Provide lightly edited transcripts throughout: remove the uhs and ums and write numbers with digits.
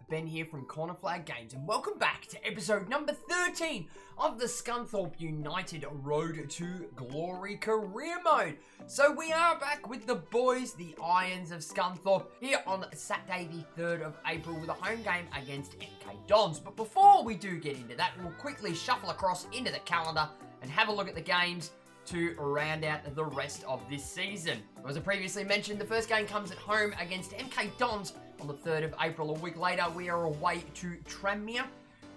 Ben here from Corner Flag Games, and welcome back to episode number 13 of the Scunthorpe United Road to Glory career mode. So we are back with the boys, the Irons of Scunthorpe, here on Saturday the 3rd of April with a home game against MK Dons. But before we do get into that, we'll quickly shuffle across into the calendar and have a look at the games to round out the rest of this season. As I previously mentioned, the first game comes at home against MK Dons on the 3rd of April. A week later, we are away to Tranmere.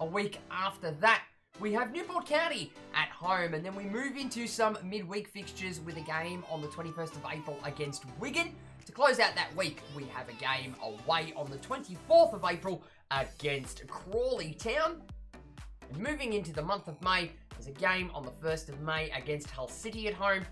A week after that, we have Newport County at home, and then we move into some midweek fixtures with a game on the 21st of April against Wigan. To close out that week, we have a game away on the 24th of April against Crawley Town. And moving into the month of May, there's a game on the 1st of May against Hull City at home.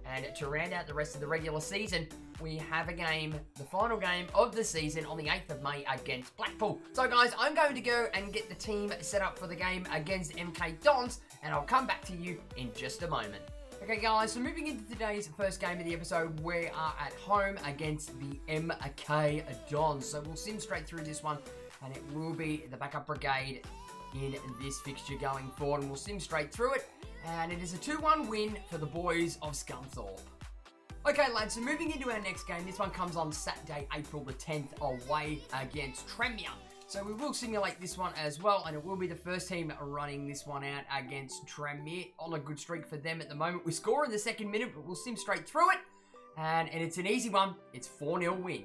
And to round out the rest of the regular season, we have a game, the final game of the season, on the 8th of May against Blackpool. So guys, I'm going to go and get the team set up for the game against MK Dons, and I'll come back to you in just a moment. Okay guys, so moving into today's first game of the episode, we are at home against the MK Dons. So we'll sim straight through this one, and it will be the backup brigade in this fixture going forward, and we'll sim straight through it. And it is a 2-1 win for the boys of Scunthorpe. Okay lads, so moving into our next game, this one comes on Saturday, April the 10th, away against Tranmere. So we will simulate this one as well, and it will be the first team running this one out against Tranmere. On a good streak for them at the moment. We score in the second minute, but we'll sim straight through it. And it's an easy one. It's 4-0 win.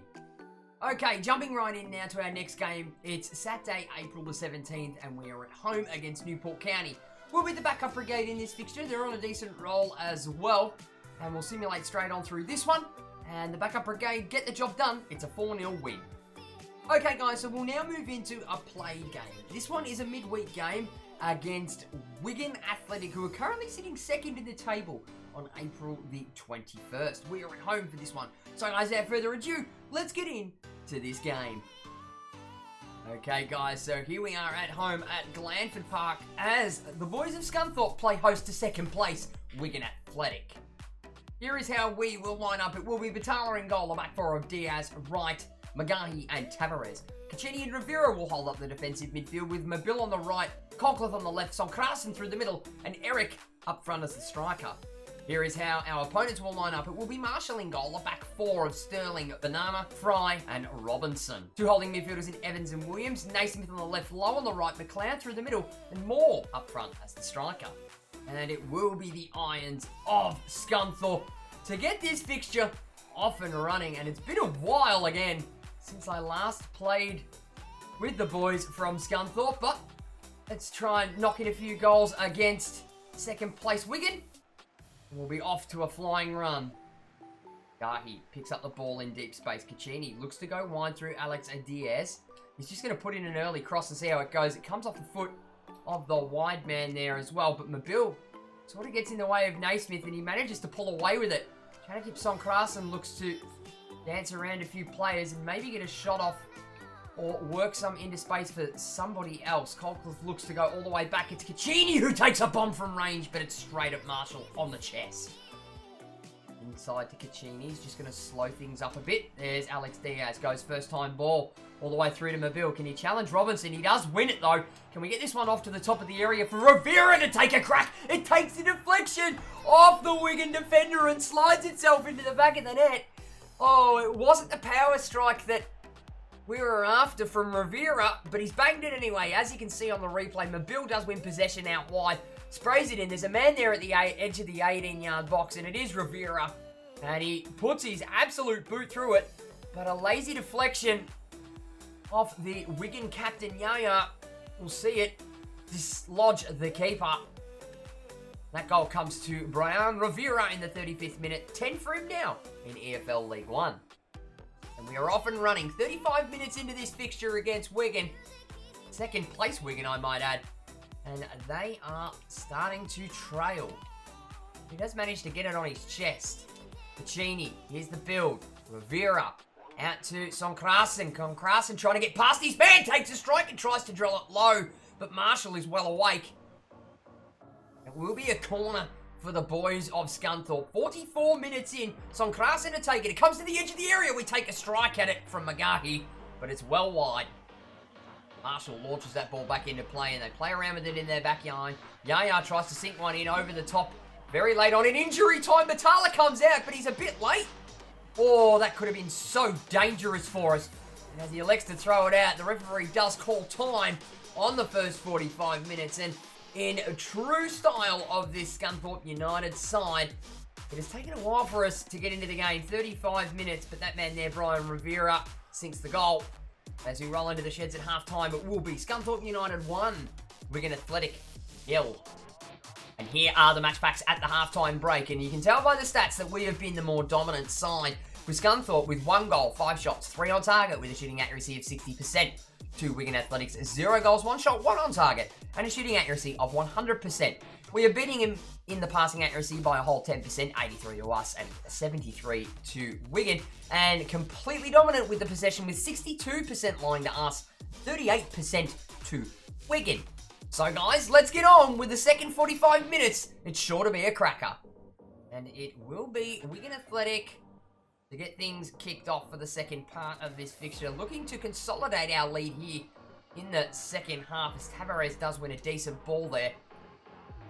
Okay, jumping right in now to our next game. It's Saturday, April the 17th, and we are at home against Newport County. We'll be the backup brigade in this fixture. They're on a decent roll as well. And we'll simulate straight on through this one. And the backup brigade get the job done. It's a 4-0 win. Okay, guys, so we'll now move into a play game. This one is a midweek game against Wigan Athletic, who are currently sitting second in the table on April the 21st. We are at home for this one. So, guys, without further ado, let's get into this game. Okay, guys, so here we are at home at Glanford Park as the boys of Scunthorpe play host to second place, Wigan Athletic. Here is how we will line up. It will be Batala in goal, the back four of Diaz, Wright, Magahi and Tavares. Cacchini and Rivera will hold up the defensive midfield with Mabil on the right, Colclough on the left, Sonkrasen through the middle, and Eric up front as the striker. Here is how our opponents will line up. It will be Marshall in goal, a back four of Sterling, Banana, Fry, and Robinson. Two holding midfielders in Evans and Williams, Naismith on the left, Low on the right, McLeod through the middle, and Moore up front as the striker. And it will be the Irons of Scunthorpe to get this fixture off and running. And it's been a while again since I last played with the boys from Scunthorpe, but let's try and knock in a few goals against second place Wigan. We'll be off to a flying run. Gahi picks up the ball in deep space. Cacchini looks to go wide through Alex Diaz. He's just going to put in an early cross and see how it goes. It comes off the foot of the wide man there as well. But Mabil sort of gets in the way of Naismith, and he manages to pull away with it. Trying to keep Sonkrasen looks to dance around a few players and maybe get a shot off or work some into space for somebody else. Colclough looks to go all the way back. It's Cacchini who takes a bomb from range, but it's straight at Marshall on the chest. Inside to Cacchini. He's just going to slow things up a bit. There's Alex Diaz. Goes first time ball all the way through to Mabil. Can he challenge Robinson? He does win it though. Can we get this one off to the top of the area for Rivera to take a crack? It takes the deflection off the Wigan defender and slides itself into the back of the net. Oh, it wasn't the power strike that we were after from Rivera, but he's banged it anyway. As you can see on the replay, Mabil does win possession out wide. Sprays it in. There's a man there at the edge of the 18-yard box, and it is Rivera. And he puts his absolute boot through it. But a lazy deflection off the Wigan captain, Yaya. We'll see it dislodge the keeper. That goal comes to Brian Rivera in the 35th minute. 10 for him now in EFL League One. And we are off and running. 35 minutes into this fixture against Wigan. Second place Wigan, I might add. And they are starting to trail. He does manage to get it on his chest. Cacchini, here's the build. Rivera out to Sonkrasen. Sonkrasen trying to get past his man. Takes a strike and tries to drill it low. But Marshall is well awake. It will be a corner for the boys of Scunthorpe. 44 minutes in. Sonkrasen to take it. It comes to the edge of the area. We take a strike at it from Magahi, but it's well wide. Marshall launches that ball back into play, and they play around with it in their backyard. Yaya tries to sink one in over the top. Very late on in injury time. Matala comes out, but he's a bit late. Oh, that could have been so dangerous for us. And as he elects to throw it out, the referee does call time on the first 45 minutes. And in true style of this Scunthorpe United side, it has taken a while for us to get into the game. 35 minutes, but that man there, Brian Rivera, sinks the goal. As we roll into the sheds at half-time, it will be Scunthorpe United 1, Wigan Athletic 0. And here are the match packs at the half-time break. And you can tell by the stats that we have been the more dominant side. With Scunthorpe with 1 goal, 5 shots, 3 on target with a shooting accuracy of 60%. To Wigan Athletics, 0 goals, 1 shot, 1 on target, and a shooting accuracy of 100%. We are beating him in the passing accuracy by a whole 10%, 83 to us and 73 to Wigan. And completely dominant with the possession with 62% lying to us, 38% to Wigan. So guys, let's get on with the second 45 minutes. It's sure to be a cracker. And it will be Wigan Athletic to get things kicked off for the second part of this fixture. Looking to consolidate our lead here in the second half as Tavares does win a decent ball there.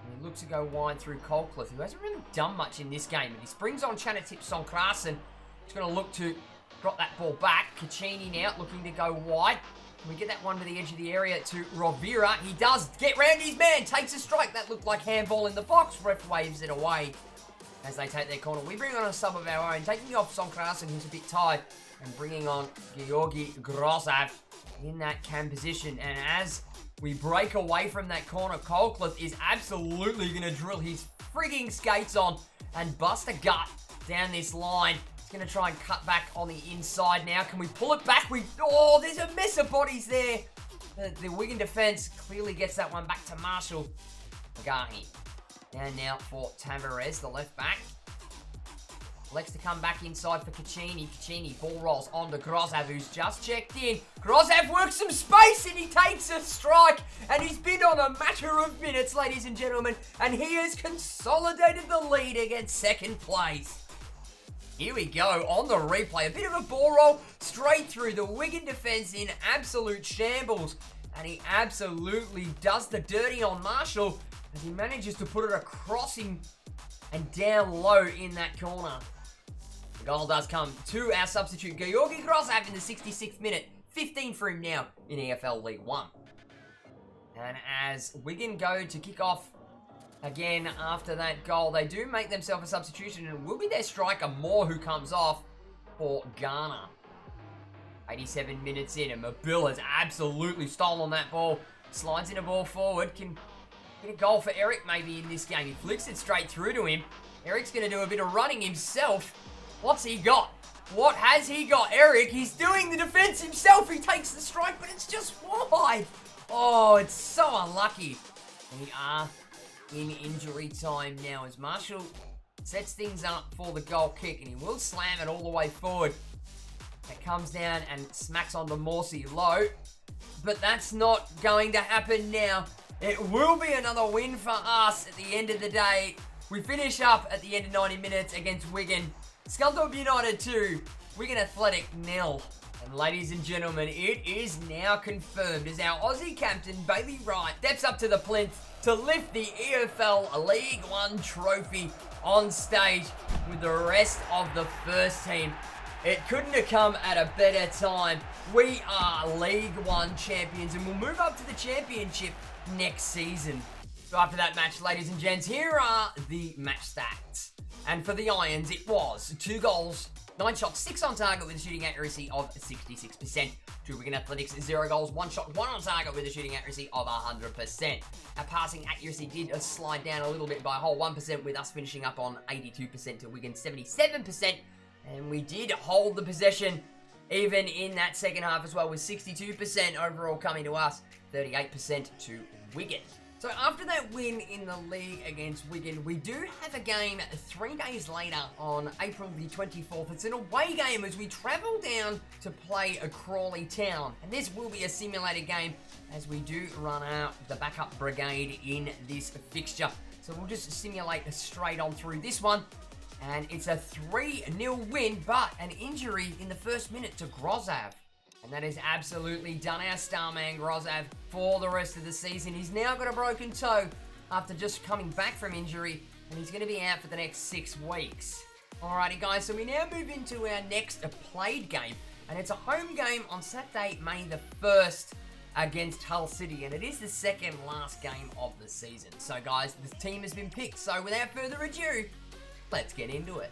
And he looks to go wide through Colcliffe, who hasn't really done much in this game. And he springs on Chanatip Songkrasen. He's going to look to drop that ball back. Caccini now looking to go wide. Can we get that one to the edge of the area to Rovira? He does get round his man, takes a strike. That looked like handball in the box. Ref waves it away as they take their corner. We bring on a sub of our own, taking off Songkrasen, who's a bit tired, and bringing on Georgi Grozov in that cam position. And as we break away from that corner, Colcliffe is absolutely going to drill his frigging skates on and bust a gut down this line. He's going to try and cut back on the inside now. Can we pull it back? Oh, there's a mess of bodies there. The Wigan defense clearly gets that one back to Marshall. Magahi. Down now for Tavares, the left back. Elects to come back inside for Caccini. Caccini, ball rolls on to Grozov, who's just checked in. Grozov works some space and he takes a strike. And he's been on a matter of minutes, ladies and gentlemen. And he has consolidated the lead against second place. Here we go on the replay. A bit of a ball roll straight through the Wigan defense in absolute shambles. And he absolutely does the dirty on Marshall as he manages to put it across him and down low in that corner. The goal does come to our substitute, Georgi Grozov, in the 66th minute. 15 for him now in EFL League 1. And as Wigan go to kick off again after that goal, they do make themselves a substitution, and it will be their striker, Moore, who comes off for Ghana. 87 minutes in, and Mabil has absolutely stolen that ball. Slides in a ball forward. Can get a goal for Eric maybe in this game. He flicks it straight through to him. Eric's going to do a bit of running himself. What's he got? What has he got? Eric, he's doing the defense himself. He takes the strike, but it's just wide. Oh, it's so unlucky. We are in injury time now as Marshall sets things up for the goal kick, and he will slam it all the way forward. It comes down and smacks onto Morsey low, but that's not going to happen now. It will be another win for us at the end of the day. We finish up at the end of 90 minutes against Wigan. Scunthorpe United 2, Wigan Athletic 0. And ladies and gentlemen, it is now confirmed as our Aussie captain, Bailey Wright, steps up to the plinth to lift the EFL League 1 trophy on stage with the rest of the first team. It couldn't have come at a better time. We are League 1 champions, and we'll move up to the championship next season. So after that match, ladies and gents, here are the match stats. And for the Irons, it was 2 goals, 9 shots, 6 on target with a shooting accuracy of 66%. To Wigan Athletics, 0 goals, 1 shot, 1 on target with a shooting accuracy of 100%. Our passing accuracy did slide down a little bit by a whole 1%, with us finishing up on 82% to Wigan 77%. And we did hold the possession even in that second half as well, with 62% overall coming to us, 38% to Wigan. So after that win in the league against Wigan, we do have a game 3 days later on April the 24th. It's an away game as we travel down to play a Crawley Town. And this will be a simulated game as we do run out the backup brigade in this fixture. So we'll just simulate straight on through this one. And it's a 3-0 win, but an injury in the first minute to Grozov. And that is absolutely done our star man Grozav for the rest of the season. He's now got a broken toe after just coming back from injury, and he's going to be out for the next 6 weeks. Alrighty guys, so we now move into our next played game, and it's a home game on Saturday, May the 1st against Hull City, and it is the second last game of the season. So guys, the team has been picked, so without further ado, let's get into it.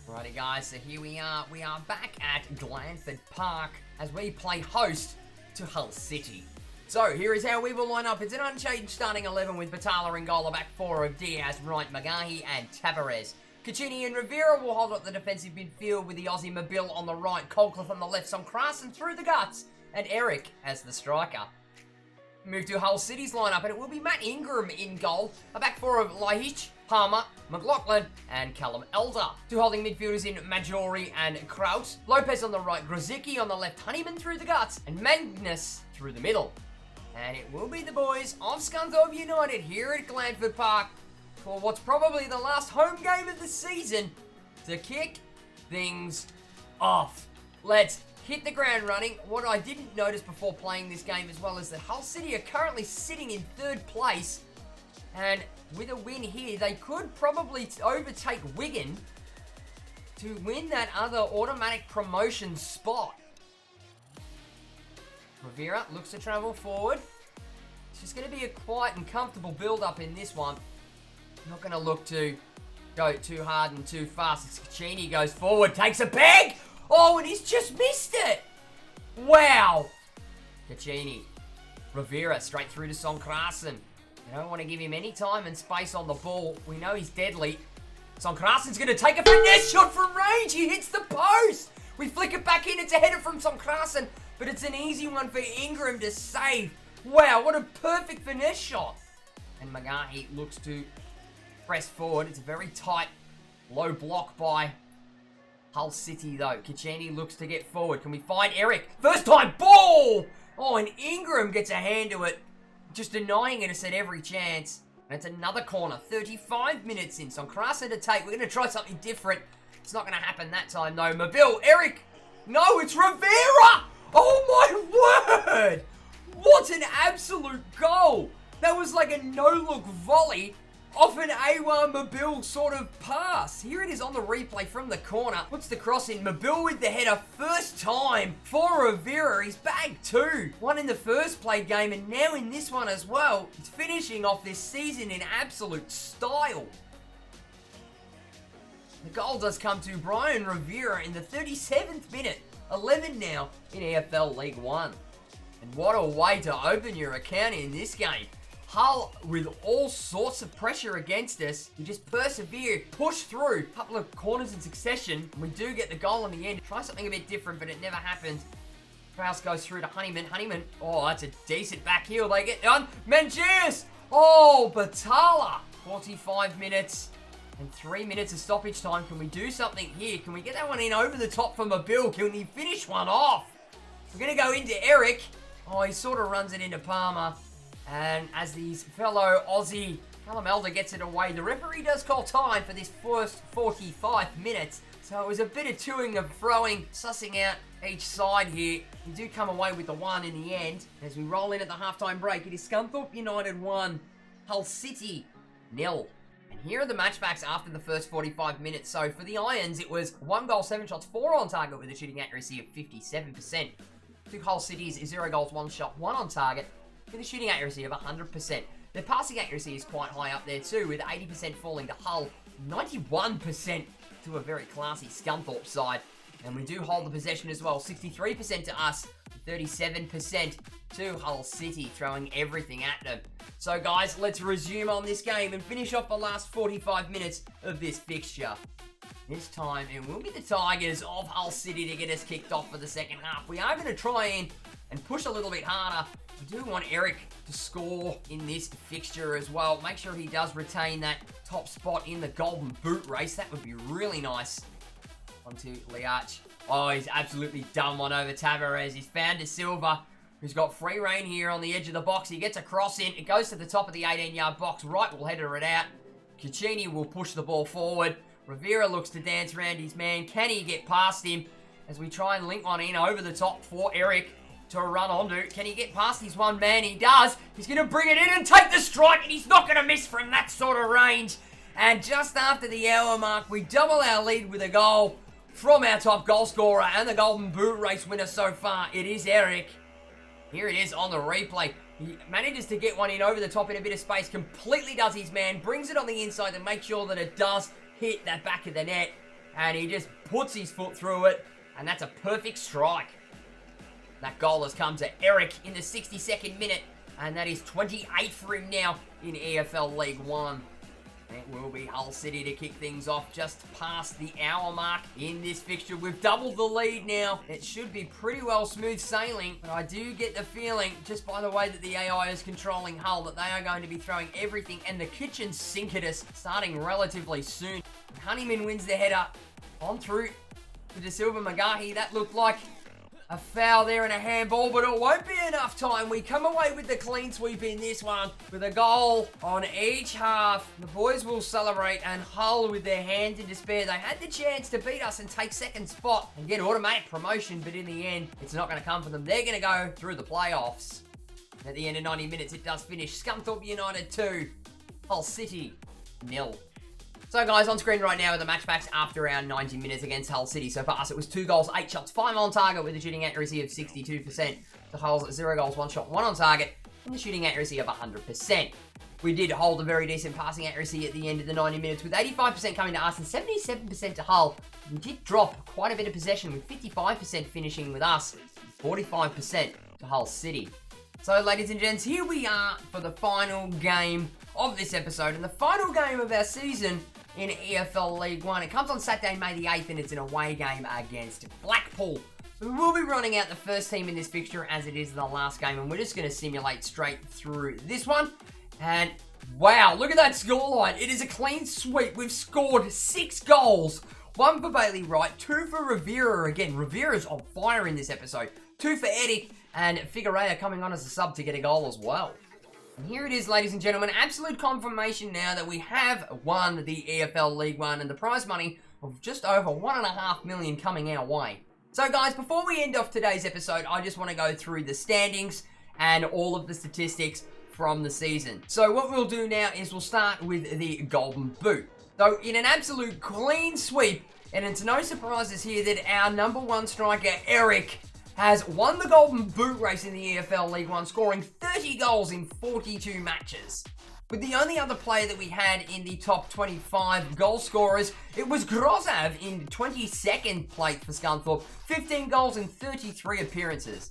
Alrighty guys, so here we are back at Glanford Park as we play host to Hull City. So here is how we will line up. It's an unchanged starting 11 with Batala in goal, a back 4 of Diaz, Wright, Magahi and Tavares. Caccini and Rivera will hold up the defensive midfield with the Aussie Mobile on the right, Colcliffe on the left, Sonkrasen through the guts, and Eric as the striker. Move to Hull City's lineup, and it will be Matt Ingram in goal, a back 4 of Lahich, Palmer, McLaughlin, and Callum Elder. 2 holding midfielders in Majori and Kraus. Lopez on the right, Grozicki on the left, Honeyman through the guts, and Magnus through the middle. And it will be the boys of Scunthorpe United here at Glanford Park for what's probably the last home game of the season to kick things off. Let's hit the ground running. What I didn't notice before playing this game as well is that Hull City are currently sitting in 3rd place, and with a win here, they could probably overtake Wigan to win that other automatic promotion spot. Rivera looks to travel forward. It's just going to be a quiet and comfortable build-up in this one. Not going to look to go too hard and too fast. As Caccini goes forward, takes a bag. Oh, and he's just missed it. Wow. Caccini. Rivera straight through to Sonkrasen. They don't want to give him any time and space on the ball. We know he's deadly. Sonkrasen's going to take a finesse shot from range. He hits the post. We flick it back in. It's a header from Sonkrasen, but it's an easy one for Ingram to save. Wow, what a perfect finesse shot. And Magahi looks to press forward. It's a very tight, low block by Hull City, though. Caccini looks to get forward. Can we find Eric? First time ball! Oh, and Ingram gets a hand to it, just denying it at every chance. And it's another corner. 35 minutes in. Sonkrasen to take. We're going to try something different. It's not going to happen that time, though. Mobile, Eric. No, it's Rivera. Oh, my word. What an absolute goal. That was like a no-look volley off an A1 Mobile sort of pass. Here it is on the replay from the corner. Puts the cross in. Mobile with the header. First time for Rivera. He's bagged 2. One in the first play game and now in this one as well. He's finishing off this season in absolute style. The goal does come to Brian Rivera in the 37th minute. 11 now in EFL League 1. And what a way to open your account in this game. Hull with all sorts of pressure against us. We just persevere, push through a couple of corners in succession. And we do get the goal in the end. Try something a bit different, but it never happened. Kraus goes through to Honeyman. Honeyman, oh, that's a decent back heel. They get done. Mangias! Oh, Batala. 45 minutes and 3 minutes of stoppage time. Can we do something here? Can we get that one in over the top for Mobile? Can we finish one off? We're going to go into Eric. Oh, he sort of runs it into Palmer. And as these fellow Aussie, Callum Elder gets it away, the referee does call time for this first 45 minutes. So it was a bit of toing and froing, sussing out each side here. We do come away with the one in the end. As we roll in at the halftime break, it is Scunthorpe United 1, Hull City 0. And here are the match facts after the first 45 minutes. So for the Irons, it was 1 goal, 7 shots, 4 on target with a shooting accuracy of 57%. To Hull City's 0 goals, 1 shot, 1 on target with a shooting accuracy of 100%. Their passing accuracy is quite high up there too, with 80% falling to Hull, 91% to a very classy Scunthorpe side. And we do hold the possession as well, 63% to us, 37% to Hull City, throwing everything at them. So guys, let's resume on this game and finish off the last 45 minutes of this fixture. This time, it will be the Tigers of Hull City to get us kicked off for the second half. We are going to try in and push a little bit harder. We do want Eric to score in this fixture as well. Make sure he does retain that top spot in the Golden Boot race. That would be really nice. On to Liach. Oh, he's absolutely done one over Tavares. He's found De Silva, who's got free reign here on the edge of the box. He gets a cross in. It goes to the top of the 18-yard box. Wright will header it out. Caccini will push the ball forward. Rivera looks to dance around his man. Can he get past him? as we try and link one in over the top for Eric to run onto. Can he get past his one man? He does. He's going to bring it in and take the strike, and he's not going to miss from that sort of range. And just after the hour mark, we double our lead with a goal from our top goal scorer and the Golden Boot race winner so far. It is Eric. Here it is on the replay. He manages to get one in over the top in a bit of space, completely does his man, brings it on the inside to make sure that it does hit that back of the net, and he just puts his foot through it, and that's a perfect strike. That goal has come to Eric in the 62nd minute, and that is 28 for him now in EFL League One. It will be Hull City to kick things off just past the hour mark in this fixture. We've doubled the lead now. It should be pretty well smooth sailing, but I do get the feeling, just by the way that the AI is controlling Hull, that they are going to be throwing everything and the kitchen sink at us starting relatively soon. Honeyman wins the header on through to De Silva Magahi. That looked like a foul there and a handball, but it won't be enough time. We come away with the clean sweep in this one with a goal on each half. The boys will celebrate, and Hull with their hands in despair. They had the chance to beat us and take second spot and get automatic promotion, but in the end, it's not going to come for them. They're going to go through the playoffs. At the end of 90 minutes, it does finish Scunthorpe United 2, Hull City 0. So guys, on screen right now are the match facts after around 90 minutes against Hull City. So for us, it was 2 goals, 8 shots, 5 on target with a shooting accuracy of 62%. The Hull's 0 goals, 1 shot, 1 on target, and the shooting accuracy of 100%. We did hold a very decent passing accuracy at the end of the 90 minutes, with 85% coming to us and 77% to Hull. We did drop quite a bit of possession, with 55% finishing with us, 45% to Hull City. So ladies and gents, here we are for the final game of this episode, and the final game of our season in EFL League One. It comes on Saturday, May the 8th, and it's an away game against Blackpool. We will be running out the first team in this fixture as it is the last game, and we're just going to simulate straight through this one. And wow, look at that scoreline. It is a clean sweep. We've scored 6 goals. 1 for Bailey Wright, 2 for Rivera. Again, Rivera's on fire in this episode. 2 for Edic, and Figueroa coming on as a sub to get a goal as well. And here it is, ladies and gentlemen, absolute confirmation now that we have won the EFL League One and the prize money of just over $1.5 million coming our way. So guys, before we end off today's episode, I just want to go through the standings and all of the statistics from the season. So what we'll do now is we'll start with the Golden Boot. So in an absolute clean sweep, and it's no surprises here that our number 1 striker, Eric, has won the Golden Boot race in the EFL League One, scoring 30 goals in 42 matches. With the only other player that we had in the top 25 goal scorers, it was Grozav in 22nd place for Scunthorpe, 15 goals in 33 appearances.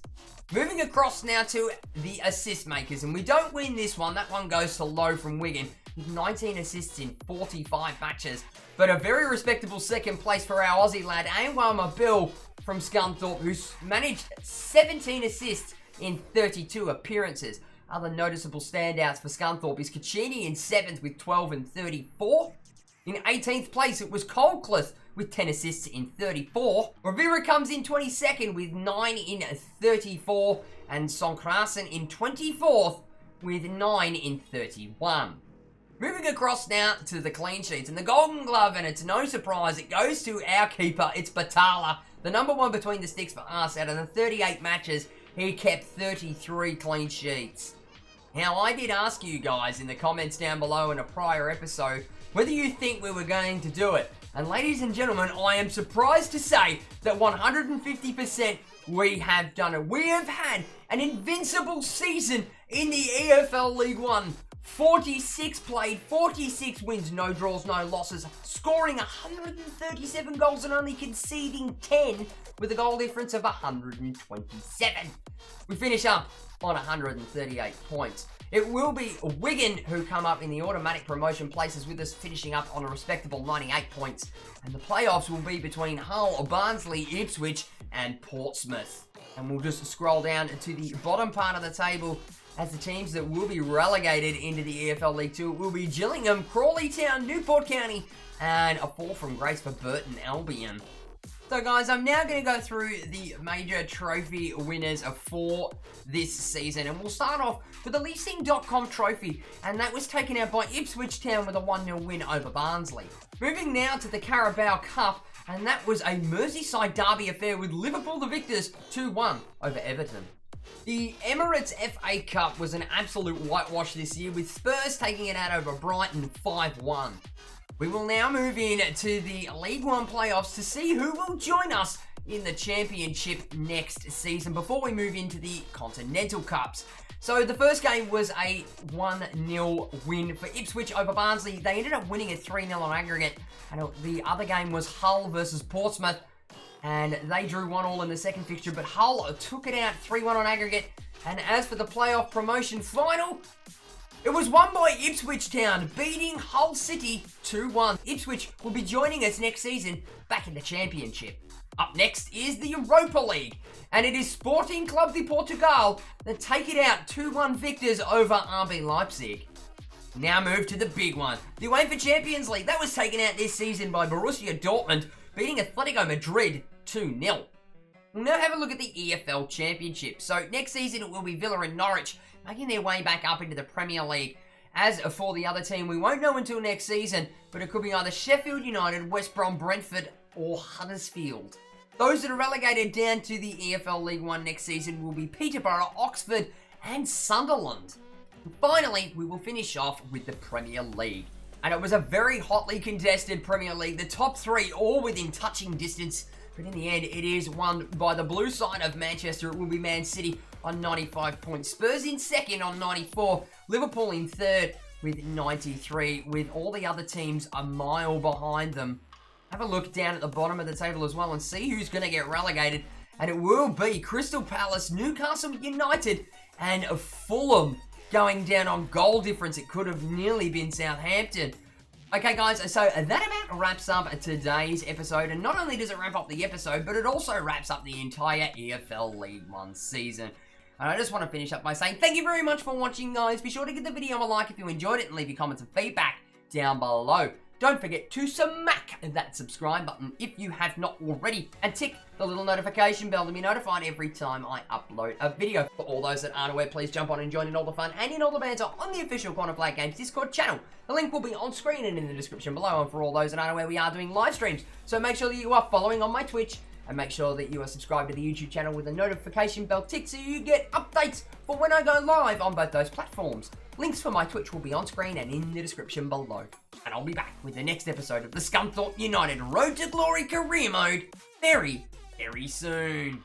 Moving across now to the assist makers, and we don't win this one. That one goes to Lowe from Wigan, with 19 assists in 45 matches. But a very respectable second place for our Aussie lad, Anwar Bill from Scunthorpe, who's managed 17 assists in 32 appearances. Other noticeable standouts for Scunthorpe is Caccini in 7th with 12 and 34. In 18th place, it was Colcliffe with 10 assists in 34. Rivera comes in 22nd with 9 in 34. And Sonkrasen in 24th with 9 in 31. Moving across now to the clean sheets and the Golden Glove, and it's no surprise, it goes to our keeper. It's Batala, the number 1 between the sticks for us. Out of the 38 matches, he kept 33 clean sheets. Now, I did ask you guys in the comments down below in a prior episode whether you think we were going to do it. And ladies and gentlemen, I am surprised to say that 150% we have done it. We have had an invincible season in the EFL League One. 46 played, 46 wins, no draws, no losses, scoring 137 goals and only conceding 10 with a goal difference of 127. We finish up on 138 points. It will be Wigan who come up in the automatic promotion places with us, finishing up on a respectable 98 points. And the playoffs will be between Hull, Barnsley, Ipswich and Portsmouth. And we'll just scroll down to the bottom part of the table as the teams that will be relegated into the EFL League 2 will be Gillingham, Crawley Town, Newport County, and a fall from grace for Burton Albion. So guys, I'm now going to go through the major trophy winners for this season. And we'll start off with the leasing.com trophy. And that was taken out by Ipswich Town with a 1-0 win over Barnsley. Moving now to the Carabao Cup. And that was a Merseyside derby affair with Liverpool the victors 2-1 over Everton. The Emirates FA Cup was an absolute whitewash this year with Spurs taking it out over Brighton 5-1. We will now move in to the League One playoffs to see who will join us in the Championship next season before we move into the Continental Cups. So the first game was a 1-0 win for Ipswich over Barnsley. They ended up winning at 3-0 on aggregate. And the other game was Hull versus Portsmouth. And they drew 1-1 in the second fixture, but Hull took it out 3-1 on aggregate. And as for the playoff promotion final, it was won by Ipswich Town, beating Hull City 2-1. Ipswich will be joining us next season back in the Championship. Up next is the Europa League, and it is Sporting Club de Portugal that take it out 2-1 victors over RB Leipzig. Now move to the big one, the UEFA Champions League. That was taken out this season by Borussia Dortmund, beating Atletico Madrid 2-0. We'll now have a look at the EFL Championship. So next season it will be Villa and Norwich making their way back up into the Premier League. As for the other team, we won't know until next season, but it could be either Sheffield United, West Brom, Brentford, or Huddersfield. Those that are relegated down to the EFL League One next season will be Peterborough, Oxford, and Sunderland. And finally, we will finish off with the Premier League. And it was a very hotly contested Premier League. The top three all within touching distance. But in the end, it is won by the blue side of Manchester. It will be Man City on 95 points. Spurs in second on 94. Liverpool in third with 93, with all the other teams a mile behind them. Have a look down at the bottom of the table as well and see who's going to get relegated. And it will be Crystal Palace, Newcastle United, and Fulham going down on goal difference. It could have nearly been Southampton. Okay guys, so that about wraps up today's episode, and not only does it wrap up the episode, but it also wraps up the entire EFL League One season. And I just want to finish up by saying thank you very much for watching, guys. Be sure to give the video a like if you enjoyed it and leave your comments and feedback down below. Don't forget to smack that subscribe button if you have not already, and tick the little notification bell to be notified every time I upload a video. For all those that aren't aware, please jump on and join in all the fun and in all the banter on the official Corner Flag Games Discord channel. The link will be on screen and in the description below. And for all those that aren't aware, we are doing live streams, so make sure that you are following on my Twitch, and make sure that you are subscribed to the YouTube channel with the notification bell ticked so you get updates for when I go live on both those platforms. Links for my Twitch will be on screen and in the description below. And I'll be back with the next episode of the Scunthorpe United Road to Glory career mode very, very soon.